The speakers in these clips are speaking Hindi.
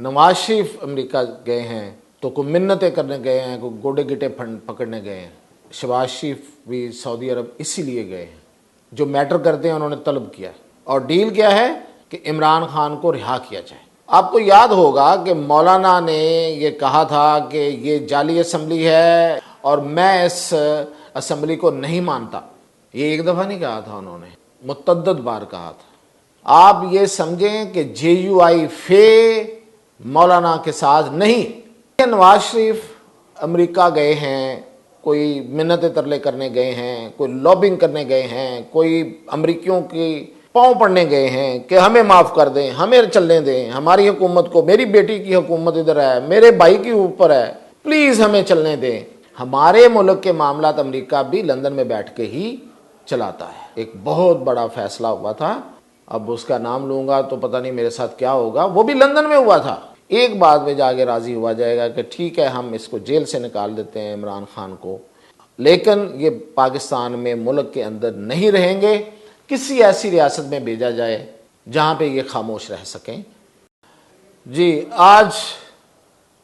नवाज शरीफ अमेरिका गए हैं तो कोई मिन्नतें करने गए हैं, कोई गोडे गिटे फंड पकड़ने गए हैं। शहबाज शरीफ भी सऊदी अरब इसीलिए गए हैं, जो मैटर करते हैं उन्होंने तलब किया है। और डील क्या है कि इमरान खान को रिहा किया जाए। आपको याद होगा कि मौलाना ने ये कहा था कि ये जाली असम्बली है और मैं इस असम्बली को नहीं मानता। ये एक दफ़ा नहीं कहा था, उन्होंने मुतअद्दिद बार कहा था। आप ये समझें कि JUI फे मौलाना के साथ नहीं। नवाज शरीफ अमेरिका गए हैं, कोई मिन्नतें तरले करने गए हैं, कोई लॉबिंग करने गए हैं, कोई अमरीकियों की पाँव पड़ने गए हैं कि हमें माफ़ कर दें, हमें चलने दें, हमारी हुकूमत को, मेरी बेटी की हुकूमत इधर है, मेरे भाई के ऊपर है, प्लीज़ हमें चलने दें। हमारे मुल्क के मामलात अमेरिका भी लंदन में बैठ के ही चलाता है। एक बहुत बड़ा फैसला हुआ था, अब उसका नाम लूँगा तो पता नहीं मेरे साथ क्या होगा, वो भी लंदन में हुआ था। एक बात में जाके राज़ी हुआ जाएगा कि ठीक है, हम इसको जेल से निकाल देते हैं इमरान खान को, लेकिन ये पाकिस्तान में मुल्क के अंदर नहीं रहेंगे, किसी ऐसी रियासत में भेजा जाए जहाँ पे ये खामोश रह सकें। जी, आज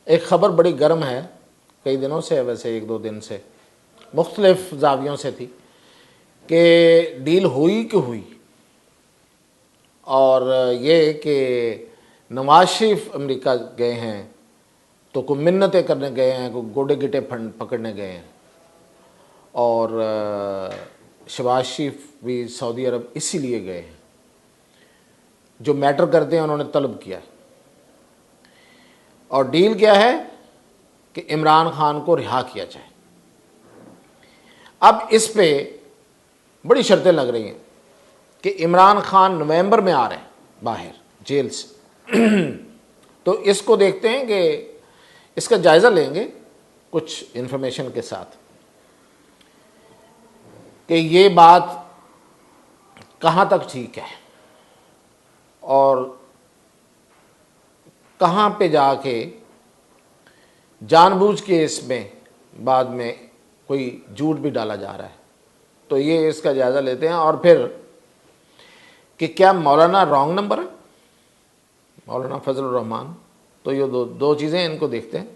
एक ख़बर बड़ी गर्म है, कई दिनों से है, वैसे एक दो दिन से मुख्तलिफ जावियों से थी कि डील हुई कि हुई, और ये कि नवाज शरीफ अमेरिका गए हैं तो कोई मिन्नतें करने गए हैं, कोई गोडे गिटे फंड पकड़ने गए हैं। और शहबाज शरीफ भी सऊदी अरब इसीलिए गए हैं, जो मैटर करते हैं उन्होंने तलब किया है। और डील क्या है कि इमरान खान को रिहा किया जाए। अब इस पे बड़ी शर्तें लग रही हैं कि इमरान खान नवंबर में आ रहे हैं बाहर जेल से। तो इसको देखते हैं कि इसका जायज़ा लेंगे कुछ इन्फॉर्मेशन के साथ कि ये बात कहाँ तक ठीक है और कहाँ पे जाके जानबूझ के इसमें बाद में कोई झूठ भी डाला जा रहा है। तो ये इसका जायज़ा लेते हैं। और फिर कि क्या मौलाना रॉन्ग नंबर है, मौलाना फजलुर रहमान, तो ये दो चीज़ें इनको देखते हैं।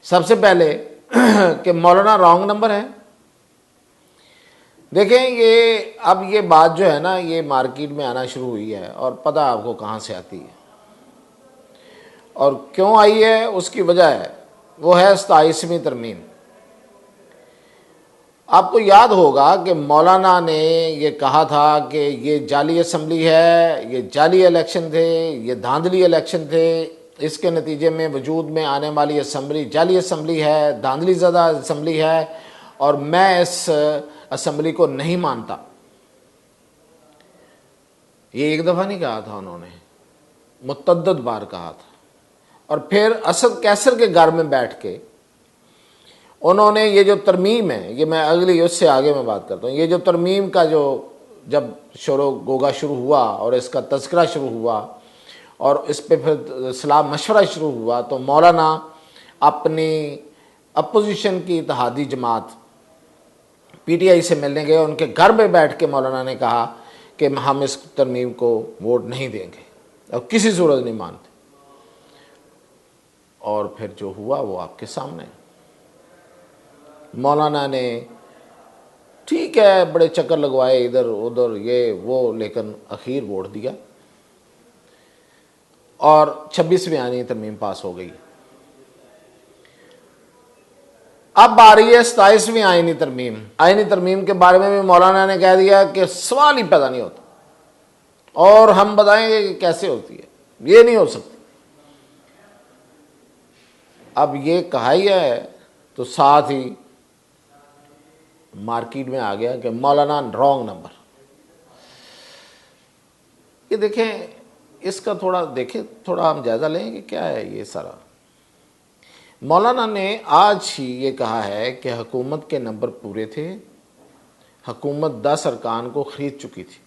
सबसे पहले कि मौलाना रॉन्ग नंबर है। देखें, ये अब ये बात जो है ना, ये मार्केट में आना शुरू हुई है और पता आपको कहाँ से आती है और क्यों आई है, उसकी वजह है, वो है 27वीं तरमीम। आपको याद होगा कि मौलाना ने ये कहा था कि ये जाली असम्बली है, ये जाली इलेक्शन थे, ये धांधली इलेक्शन थे, इसके नतीजे में वजूद में आने वाली असम्बली जाली असम्बली है, धांधली ज़दा असम्बली है और मैं इस असम्बली को नहीं मानता। ये एक दफ़ा नहीं कहा था, उन्होंने मुतअद्दिद बार कहा था। और फिर असद कैसर के घर में बैठ के उन्होंने ये जो तरमीम है, ये मैं अगली उससे आगे मैं बात करता हूँ, ये जो तरमीम का जो जब शोरो गोगा शुरू हुआ और इसका तज़किरा शुरू हुआ और इस पर फिर सलाह मशवरा शुरू हुआ, तो मौलाना अपनी अपोजिशन की इत्तेहादी जमात PTI से मिलने गए। उनके घर में बैठ के मौलाना ने कहा कि हम इस तरमीम को वोट नहीं देंगे और किसी सूरत नहीं मानते। और फिर जो हुआ वो आपके सामने। मौलाना ने ठीक है बड़े चक्कर लगवाए इधर उधर ये वो, लेकिन आखिर वोट दिया और 26वीं आईनी तरमीम पास हो गई। अब आ रही है 27वीं आईनी तरमीम। आईनी तरमीम के बारे में भी मौलाना ने कह दिया कि सवाल ही पैदा नहीं होता और हम बताएंगे कि कैसे होती है, ये नहीं हो सकती। अब ये कहा ही है तो साथ ही मार्केट में आ गया कि मौलाना रॉन्ग नंबर। ये देखें, इसका थोड़ा देखें, थोड़ा हम जायज़ा लें कि क्या है ये सारा। मौलाना ने आज ही ये कहा है कि हुकूमत के नंबर पूरे थे, हुकूमत 10 अरकान को ख़रीद चुकी थी।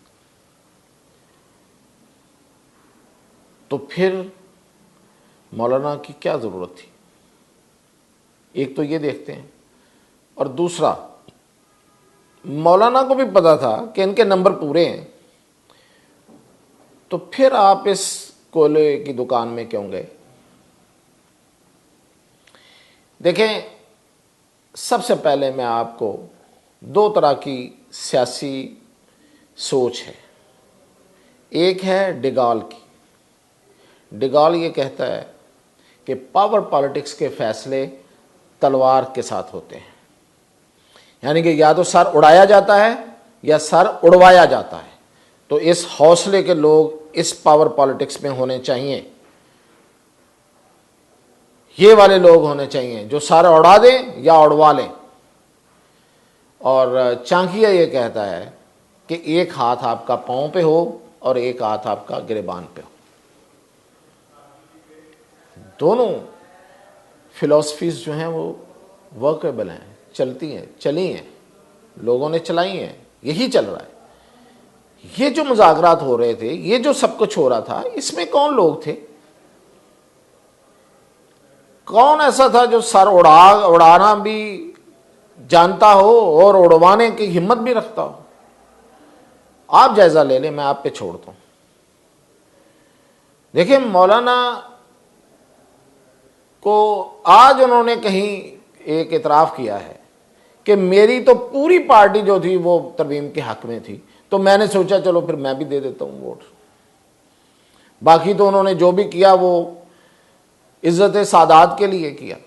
तो फिर मौलाना की क्या ज़रूरत थी, एक तो ये देखते हैं। और दूसरा, मौलाना को भी पता था कि इनके नंबर पूरे हैं, तो फिर आप इस कोयले की दुकान में क्यों गए? देखें, सबसे पहले मैं आपको दो तरह की सियासी सोच है। एक है डिगॉल की। डिगॉल ये कहता है कि पावर पॉलिटिक्स के फैसले तलवार के साथ होते हैं, यानी कि या तो सर उड़ाया जाता है या सर उड़वाया जाता है। तो इस हौसले के लोग इस पावर पॉलिटिक्स में होने चाहिए। ये वाले लोग होने चाहिए जो सर उड़ा दें या उड़वा लें। और चाणक्य ये कहता है कि एक हाथ आपका पांव पे हो और एक हाथ आपका गिरेबान पे हो। दोनों फिलॉसफीज जो हैं वो वर्केबल हैं, चलती हैं, चली हैं, लोगों ने चलाई हैं, यही चल रहा है। ये जो मुज़ाकरात हो रहे थे, ये जो सब कुछ हो रहा था, इसमें कौन लोग थे? कौन ऐसा था जो सर उड़ाना भी जानता हो और उड़वाने की हिम्मत भी रखता हो? आप जायजा ले लें, मैं आप पे छोड़ता हूं। देखिए, मौलाना को आज उन्होंने कहीं एक इतराफ़ किया है कि मेरी तो पूरी पार्टी जो थी वो तरमीम के हक में थी, तो मैंने सोचा चलो फिर मैं भी दे देता हूं वोट। बाकी तो उन्होंने जो भी किया वो इज्जत सादात के लिए किया,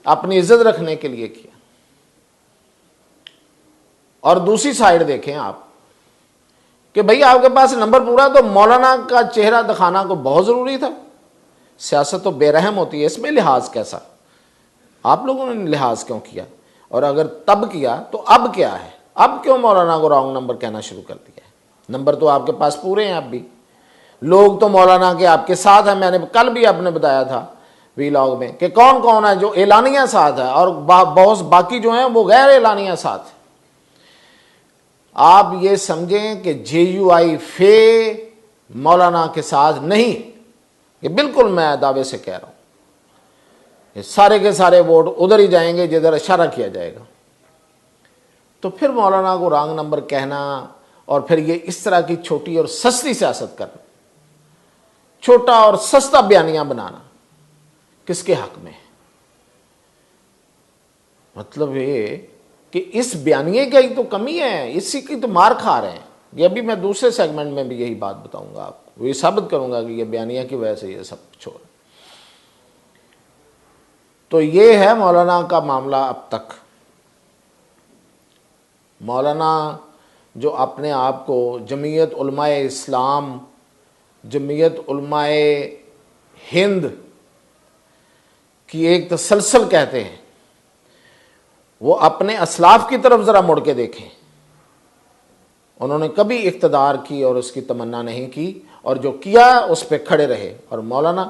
अपनी इज्जत रखने के लिए किया। और दूसरी साइड देखें आप कि भाई आपके पास नंबर पूरा, तो मौलाना का चेहरा दिखाना को बहुत ज़रूरी था। सियासत तो बेरहम होती है, इसमें लिहाज कैसा? आप लोगों ने लिहाज क्यों किया? और अगर तब किया तो अब क्या है? अब क्यों मौलाना को रॉन्ग नंबर कहना शुरू कर दिया है? नंबर तो आपके पास पूरे हैं। अब भी लोग तो मौलाना के आपके साथ हैं। मैंने कल भी आपने बताया था वीलॉग में कि कौन कौन है जो एलानिया साथ है और बहुत बाकी जो हैं वो गैर एलानिया साथ है। आप ये समझें कि JUI फे मौलाना के साथ नहीं, ये बिल्कुल मैं दावे से कह रहा हूं। ये सारे के सारे वोट उधर ही जाएंगे जिधर इशारा किया जाएगा। तो फिर मौलाना को रॉन्ग नंबर कहना और फिर ये इस तरह की छोटी और सस्ती सियासत करना, छोटा और सस्ता बयानियां बनाना, किसके हक में? मतलब ये कि इस बयानिए की तो कमी है, इसी की तो मार खा रहे हैं। ये अभी मैं दूसरे सेगमेंट में भी यही बात बताऊंगा आपको, ये साबित करूंगा कि ये बयानिया की वजह से ये सब कुछ हो रहा है। तो ये है मौलाना का मामला अब तक। मौलाना जो अपने आप को जमीयत उलमाए इस्लाम, जमीयत उलमाए हिंद की एक तसलसल कहते हैं, वो अपने असलाफ की तरफ ज़रा मुड़ के देखें। उन्होंने कभी इक़्तिदार की और उसकी तमन्ना नहीं की, और जो किया उस पर खड़े रहे। और मौलाना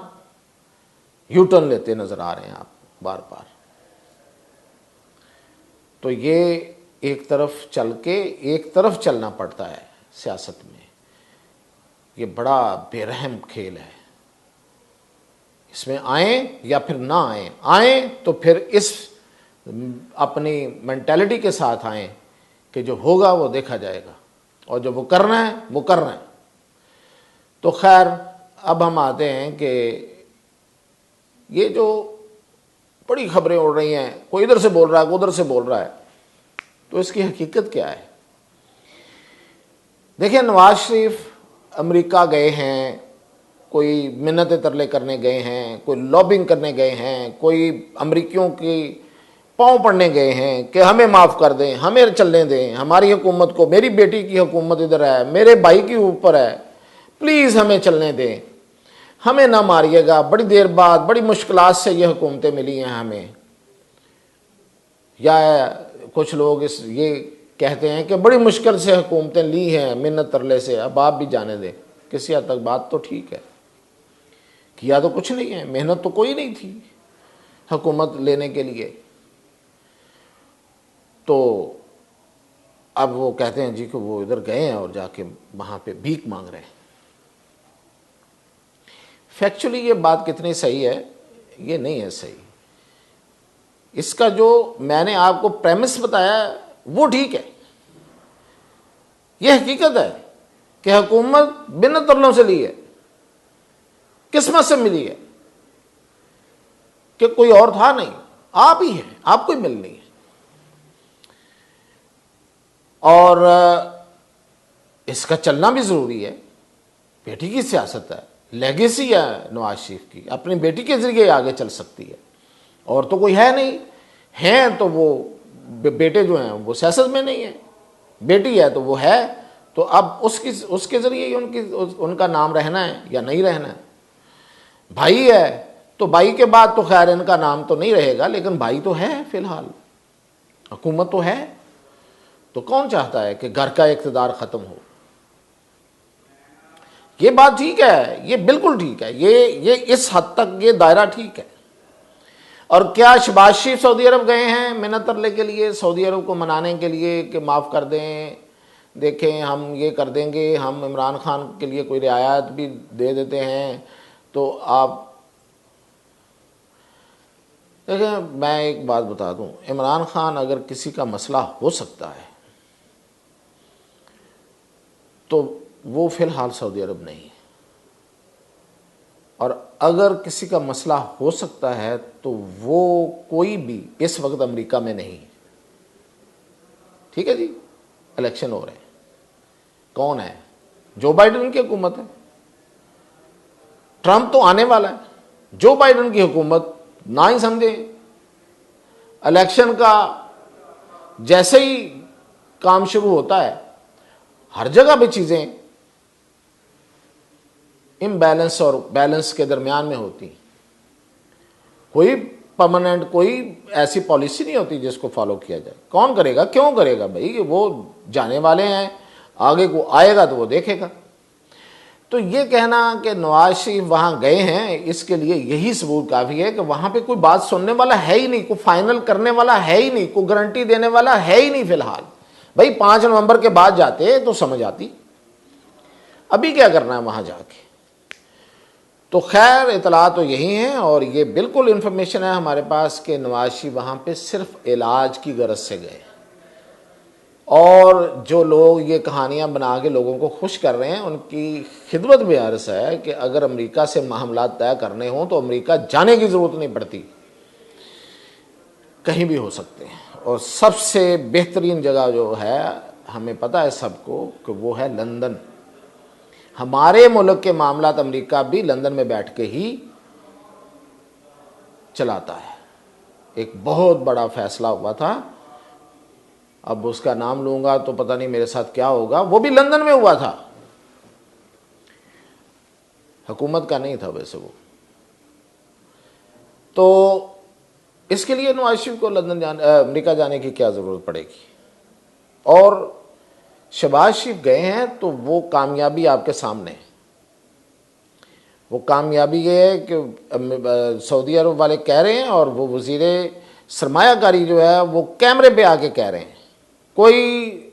यू टर्न लेते नज़र आ रहे हैं आप बार बार। तो ये एक तरफ चल के एक तरफ चलना पड़ता है सियासत में। ये बड़ा बेरहम खेल है। इसमें आए या फिर ना आए, आए तो फिर इस अपनी मेंटालिटी के साथ आए कि जो होगा वो देखा जाएगा, और जो वो करना है वो करना है। तो खैर, अब हम आते हैं कि ये जो बड़ी खबरें उड़ रही हैं, कोई इधर से बोल रहा है, कोई उधर से बोल रहा है, तो इसकी हकीकत क्या है? देखिए, नवाज शरीफ अमेरिका गए हैं, कोई मिन्नतें तरले करने गए हैं, कोई लॉबिंग करने गए हैं, कोई अमेरिकियों की पाँव पड़ने गए हैं कि हमें माफ़ कर दें, हमें चलने दें, हमारी हुकूमत को, मेरी बेटी की हुकूमत इधर है, मेरे भाई के ऊपर है, प्लीज़ हमें चलने दें, हमें ना मारिएगा, बड़ी देर बाद बड़ी मुश्किलात से ये हुकूमतें मिली हैं हमें। या कुछ लोग ये कहते हैं कि बड़ी मुश्किल से हुकूमतें ली हैं मिन्नत तरले से, अब आप भी जाने दें। किसी हद तक बात तो ठीक है, किया तो कुछ नहीं है, मेहनत तो कोई नहीं थी हुकूमत लेने के लिए। तो अब वो कहते हैं जी कि वो इधर गए हैं और जाके वहाँ पे भीख मांग रहे हैं। फैक्चुअली ये बात कितनी सही है, ये नहीं है सही। इसका जो मैंने आपको प्रेमिस बताया वो ठीक है, ये हकीकत है कि हुकूमत बिन तरलों से ली है, किस्मत से मिली है, कि कोई और था नहीं। आप ही हैं, आपको ही मिलनी है। और इसका चलना भी ज़रूरी है। बेटी की सियासत है, लेगेसी है नवाज शरीफ की, अपनी बेटी के ज़रिए आगे चल सकती है। और तो कोई है नहीं, हैं तो वो बेटे जो हैं वो सियासत में नहीं है, बेटी है तो वो है, तो अब उसके ज़रिए ही उनका नाम रहना है या नहीं रहना है। भाई है तो भाई के बाद तो खैर इनका नाम तो नहीं रहेगा, लेकिन भाई तो है फिलहाल, हुकूमत तो है। तो कौन चाहता है कि घर का इक़्तिदार ख़त्म हो? ये बात ठीक है, ये बिल्कुल ठीक है, ये इस हद तक ये दायरा ठीक है। और क्या शहबाज शरीफ सऊदी अरब गए हैं मिन्नत तरले के लिए, सऊदी अरब को मनाने के लिए कि माफ़ कर दें, देखें हम ये कर देंगे, हम इमरान खान के लिए कोई रियायत भी दे देते हैं तो आप देखें। मैं एक बात बता दूं, इमरान खान अगर किसी का मसला हो सकता है तो वो फ़िलहाल सऊदी अरब नहीं है, और अगर किसी का मसला हो सकता है तो वो कोई भी इस वक्त अमेरिका में नहीं। ठीक है जी, इलेक्शन हो रहे हैं, कौन है? जो बाइडेन की हुकूमत है। ट्रंप तो आने वाला है, जो बाइडेन की हुकूमत ना ही समझे। इलेक्शन का जैसे ही काम शुरू होता है, हर जगह भी चीज़ें इम्बैलेंस और बैलेंस के दरमियान में होती। कोई परमानेंट कोई ऐसी पॉलिसी नहीं होती जिसको फॉलो किया जाए। कौन करेगा, क्यों करेगा भाई? वो जाने वाले हैं, आगे को आएगा तो वो देखेगा। तो ये कहना कि नवाज शरीफ वहाँ गए हैं, इसके लिए यही सबूत काफ़ी है कि वहाँ पे कोई बात सुनने वाला है ही नहीं, कोई फाइनल करने वाला है ही नहीं, कोई गारंटी देने वाला है ही नहीं फिलहाल। भाई 5 नवंबर के बाद जाते तो समझ आती, अभी क्या करना है वहाँ जाके। तो खैर इतला तो यही है, और ये बिल्कुल इन्फॉर्मेशन है हमारे पास कि नवाज शरीफ वहाँ पे सिर्फ इलाज की गरज से गए। और जो लोग ये कहानियां बना के लोगों को खुश कर रहे हैं, उनकी खिदमत में अर्ज़ है कि अगर अमेरिका से मामला तय करने हों तो अमेरिका जाने की ज़रूरत नहीं पड़ती, कहीं भी हो सकते हैं। और सबसे बेहतरीन जगह जो है, हमें पता है सबको, कि वो है लंदन। हमारे मुल्क के मामला अमेरिका भी लंदन में बैठ के ही चलाता है। एक बहुत बड़ा फैसला हुआ था, अब उसका नाम लूंगा तो पता नहीं मेरे साथ क्या होगा, वो भी लंदन में हुआ था, हुकूमत का नहीं था वैसे वो। तो इसके लिए नवाज शरीफ को अमेरिका जाने की क्या ज़रूरत पड़ेगी? और शहबाज शरीफ गए हैं तो वो कामयाबी आपके सामने है। वो कामयाबी ये है कि सऊदी अरब वाले कह रहे हैं, और वो वज़ीर सरमायाकारी जो है वो कैमरे पे आके कह रहे हैं, कोई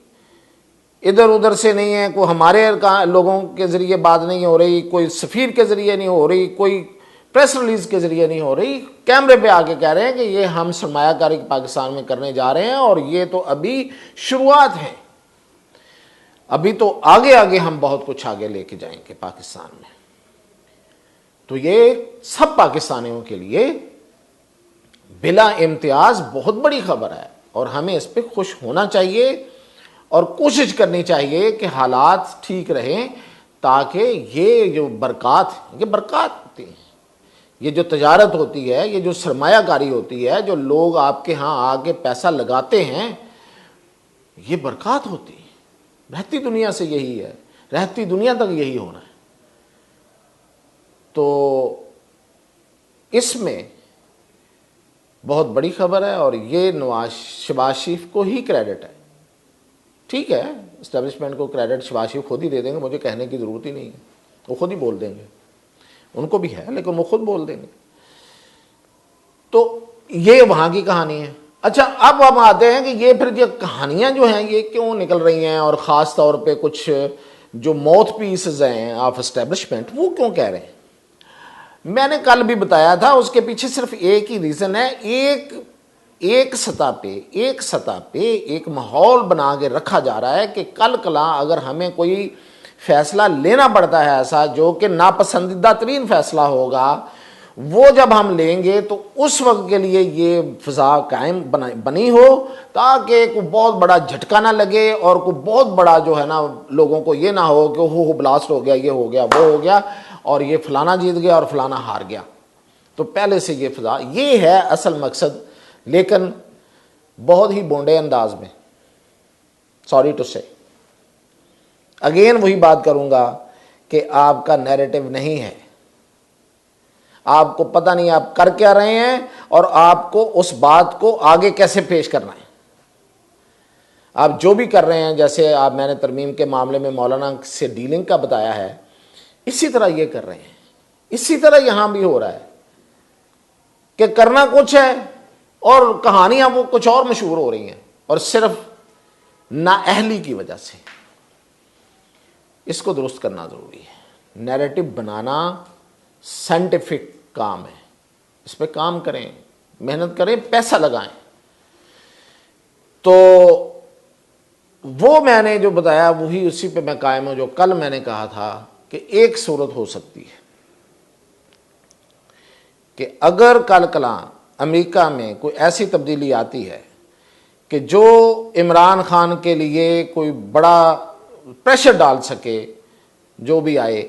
इधर उधर से नहीं है, कोई हमारे लोगों के ज़रिए बात नहीं हो रही, कोई सफ़ीर के ज़रिए नहीं हो रही, कोई प्रेस रिलीज़ के ज़रिए नहीं हो रही, कैमरे पे आके कह रहे हैं कि ये हम सरमायाकारी पाकिस्तान में करने जा रहे हैं, और ये तो अभी शुरुआत है, अभी तो आगे आगे हम बहुत कुछ आगे लेके जाएंगे पाकिस्तान में। तो ये सब पाकिस्तानियों के लिए बिला इम्तियाज बहुत बड़ी खबर है, और हमें इस पर खुश होना चाहिए और कोशिश करनी चाहिए कि हालात ठीक रहें, ताकि ये जो बरक़ात, ये बरक़ात होती है, ये जो तजारत होती है, ये जो सरमायाकारी होती है, जो लोग आपके यहाँ आके पैसा लगाते हैं, ये बरक़ात होती है। रहती दुनिया से यही है, रहती दुनिया तक यही होना है। तो इसमें बहुत बड़ी खबर है, और ये शहबाज शरीफ को ही क्रेडिट है। ठीक है, इस्टेब्लिशमेंट को क्रेडिट शहबाज शरीफ खुद ही दे देंगे, मुझे कहने की ज़रूरत ही नहीं है, वो खुद ही बोल देंगे। उनको भी है लेकिन वो खुद बोल देंगे। तो ये वहाँ की कहानी है। अच्छा, अब हम आते हैं कि ये फिर ये कहानियाँ जो हैं ये क्यों निकल रही हैं, और ख़ास तौर पे कुछ जो माउथ पीसेस हैं ऑफ इस्टेब्लिशमेंट वो क्यों कह रहे हैं। मैंने कल भी बताया था, उसके पीछे सिर्फ एक ही रीज़न है। एक सतह पे एक माहौल बना के रखा जा रहा है कि कल कला अगर हमें कोई फैसला लेना पड़ता है ऐसा जो कि नापसंदीदा तरीन फैसला होगा, वो जब हम लेंगे तो उस वक्त के लिए ये फिजा कायम बनी हो, ताकि कोई बहुत बड़ा झटका ना लगे और कोई बहुत बड़ा जो है ना लोगों को ये ना हो कि हो ब्लास्ट हो गया, ये हो गया, वो हो गया और ये फलाना जीत गया और फलाना हार गया। तो पहले से ये फिजा, ये है असल मकसद, लेकिन बहुत ही बोंडे अंदाज में, सॉरी टू से। अगेन वही बात करूंगा कि आपका नैरेटिव नहीं है, आपको पता नहीं आप कर क्या रहे हैं और आपको उस बात को आगे कैसे पेश करना है। आप जो भी कर रहे हैं, जैसे आप मैंने तरमीम के मामले में मौलाना से डीलिंग का बताया है, इसी तरह ये कर रहे हैं, इसी तरह यहां भी हो रहा है कि करना कुछ है और कहानियां वो कुछ और मशहूर हो रही हैं, और सिर्फ नाअहली की वजह से। इसको दुरुस्त करना जरूरी है। नैरेटिव बनाना साइंटिफिक काम है, इस पे काम करें, मेहनत करें, पैसा लगाएं। तो वो मैंने जो बताया वही उसी पे मैं कायम हूं, जो कल मैंने कहा था कि एक सूरत हो सकती है कि अगर कल कला अमेरिका में कोई ऐसी तब्दीली आती है कि जो इमरान खान के लिए कोई बड़ा प्रेशर डाल सके, जो भी आए,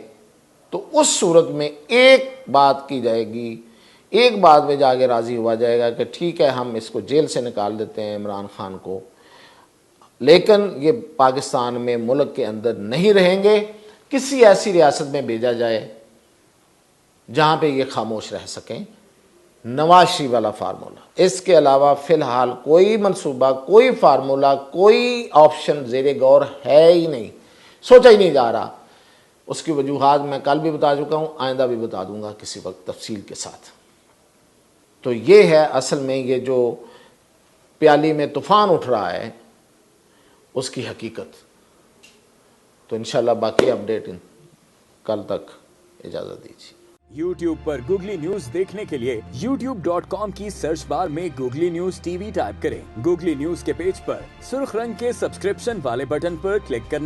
तो उस सूरत में एक बात की जाएगी, एक बात में जाके राजी हुआ जाएगा कि ठीक है हम इसको जेल से निकाल देते हैं इमरान खान को, लेकिन ये पाकिस्तान में मुल्क के अंदर नहीं रहेंगे, किसी ऐसी रियासत में भेजा जाए जहां पे ये खामोश रह सकें। नवाज शरीफ वाला फार्मूला, इसके अलावा फिलहाल कोई मंसूबा, कोई फार्मूला, कोई ऑप्शन ज़ेरे गौर है ही नहीं, सोचा ही नहीं जा रहा। उसकी वजूहात मैं कल भी बता चुका हूं, आइंदा भी बता दूंगा किसी वक्त तफसील के साथ। तो ये है असल में ये जो प्याली में तूफान उठ रहा है उसकी हकीकत। तो इंशाल्लाह बाकी अपडेट कल तक इजाज़त दीजिए। YouTube पर गूगली न्यूज देखने के लिए youtube.com की सर्च बार में गूगली न्यूज टीवी टाइप करें। गूगली न्यूज के पेज पर सुर्ख रंग के सब्सक्रिप्शन वाले बटन पर क्लिक करना